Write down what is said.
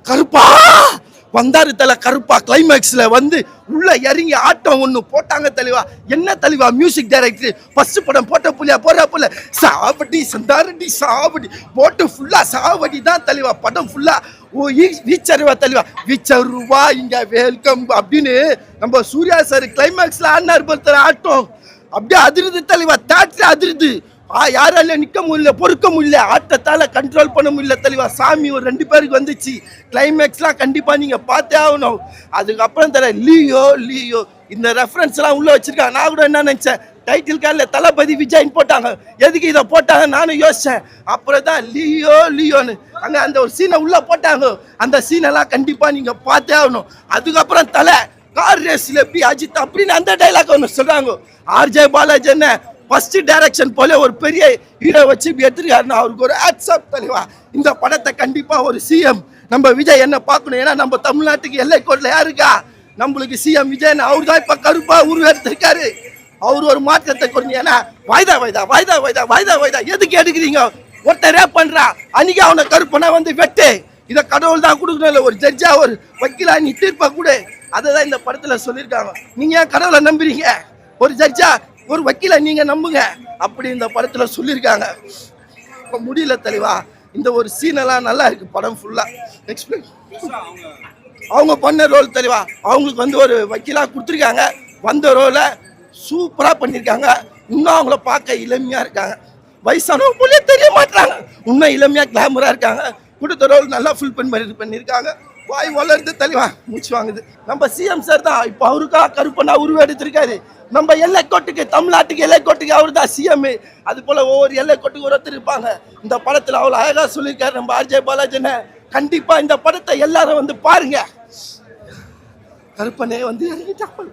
கருப்பா வந்தாரு தலை கருப்பா கிளைமேக்ஸ்ல வந்து உள்ள இறங்கி ஆட்டம் ஒண்ணு போட்டாங்க தலைவா. என்ன தலைவா மியூசிக் டைரக்டர் ஃபர்ஸ்ட் படம் போட்ட புள்ளியா போற புள்ள சாவடி சந்தாரடி சாவடி போட்டு ஃபுல்லா சாவடி தான் தலைவா. படம் ஃபுல்லா ஓ வீச்சருவா தலைவா வீச்சருவா இங்க வெல்கம் அப்படின்னு நம்ம சூர்யா சார் கிளைமேக்ஸ்ல ஆடினார் பொறுத்தர ஆட்டம் அப்படியே அதிருது தலைவா. தேட்டர் அதிருது. யாரால நிக்க முடியல பொறுக்க முடியல ஆட்டத்தால கண்ட்ரோல் பண்ண முடியல தலைவா. சாமி ஒரு 2 பேருக்கு வந்துச்சு. கிளைமேக்ஸ்லாம் கண்டிப்பா நீங்க பார்த்தே ஆகணும். அதுக்கப்புறம் தர லியோ லியோ இந்த ரெஃபரன்ஸ் எல்லாம் உள்ள வச்சிருக்காங்க. நான் கூட என்ன நினைச்சேன் டைட்டில் கார்டில் தளபதி விஜய்ன்னு போட்டாங்க. எதுக்கு இதை போட்டாங்க நானும் யோசிச்சேன். அப்புறம் தான் லியோ லியோன்னு அங்க அந்த ஒரு சீனை உள்ள போட்டாங்க. அந்த சீனெல்லாம் கண்டிப்பா நீங்க பார்த்தே ஆகணும். அதுக்கப்புறம் தலை கார் ரேஸ்ல எப்படி அஜித் அப்படின்னு அந்த டைலாக் ஒன்று சொல்றாங்க. ஆர்ஜே பாலாஜி என்ன ஃபர்ஸ்ட் டைரக்ஷன் போல ஒரு பெரிய ஹீரோ வச்சு எடுத்துருக்காருன்னா அவருக்கு ஒரு ஆட்ஸ்அப் தலைவா. இந்த படத்தை கண்டிப்பா ஒரு சிஎம் நம்ம விஜய் என்ன பார்க்கணும். ஏன்னா நம்ம தமிழ்நாட்டுக்கு எல்லை கோட்டில் யாருக்கா நம்மளுக்கு சிஎம் விஜய் அவர் தான் இப்ப கருப்பா உருவெடுத்திருக்காரு. அவர் ஒரு மாற்றத்தை கொடுங்க. ஏன்னா வாய்தா வாய்தா வாய்தா வாய்தா வாய்தா வாய்தா எதுக்கு எடுக்கிறீங்க? ஒருத்தர் ரேப் பண்றா அன்னைக்கு அவனை கருப்பனா வந்து வெட்டு. இதை கடவுள் தான் கொடுக்கணும். ஒரு ஜட்ஜா ஒரு வக்கீலா நீ தீர்ப்பா கூட அதை தான் இந்த படத்துல சொல்லியிருக்காங்க. நீங்க ஏன் கடவுளை நம்புறீங்க? ஒரு ஜட்ஜா ஒரு வக்கீல நீங்க நம்புங்க அப்படி இந்த படத்துல சொல்லியிருக்காங்க. இப்போ முடியல தெளிவா. இந்த ஒரு சீனெல்லாம் நல்லா இருக்கு. படம் ஃபுல்லா எக்ஸ்பிளைன் அவங்க பண்ண ரோல் தெளிவா. அவங்களுக்கு வந்து ஒரு வக்கீலா கொடுத்துருக்காங்க. வந்த ரோலை சூப்பரா பண்ணியிருக்காங்க. இன்னும் அவங்கள பார்க்க இளமையா இருக்காங்க. வயசானவங்க போலே தெரிய மாட்டாங்க. இன்னும் இளமையா கிளாமரா இருக்காங்க. கொடுத்த ரோல் நல்லா ஃபுல் பண்ணியிருக்காங்க. வாய் வளர்ந்து தெளிவா மூச்சு வாங்குது. நம்ம சிஎம் சார் தான் இப்போ அவருக்கா கருப்பனா உருவெடுத்திருக்காரு. நம்ம எல்லைக்கோட்டுக்கு தமிழ்நாட்டுக்கு எல்லைக்கோட்டுக்கு அவர் தான் சிஎம். அது போல ஒவ்வொரு எல்லைக்கோட்டுக்கு ஒருத்தர் இருப்பாங்க. இந்த படத்துல அவ்வளோ அழகா சொல்லியிருக்காரு நம்ம ஆர்ஜே பாலாஜின்னு. கண்டிப்பா இந்த படத்தை எல்லாரும் வந்து பாருங்க. கருப்பனே வந்து இறங்கிட்டாங்க.